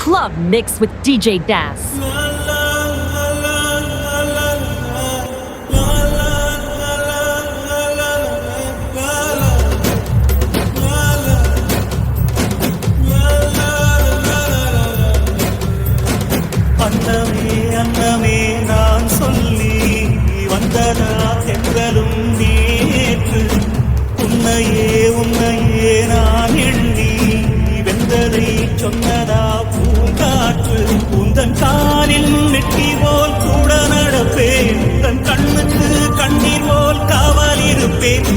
Club Mix with DJ Das. அன்னமே நான் சொல்லி வந்ததா தென்றலும் நேற்று உன்னையே நான் எண்ணி வெந்ததை சொன்னதா பூங்காற்று உந்தன் காலில் நெட்டி போல் கூட நடப்பேன் உந்தன் கண்ணுக்கு கண்ணீர் போல் காவல் இருப்பேன்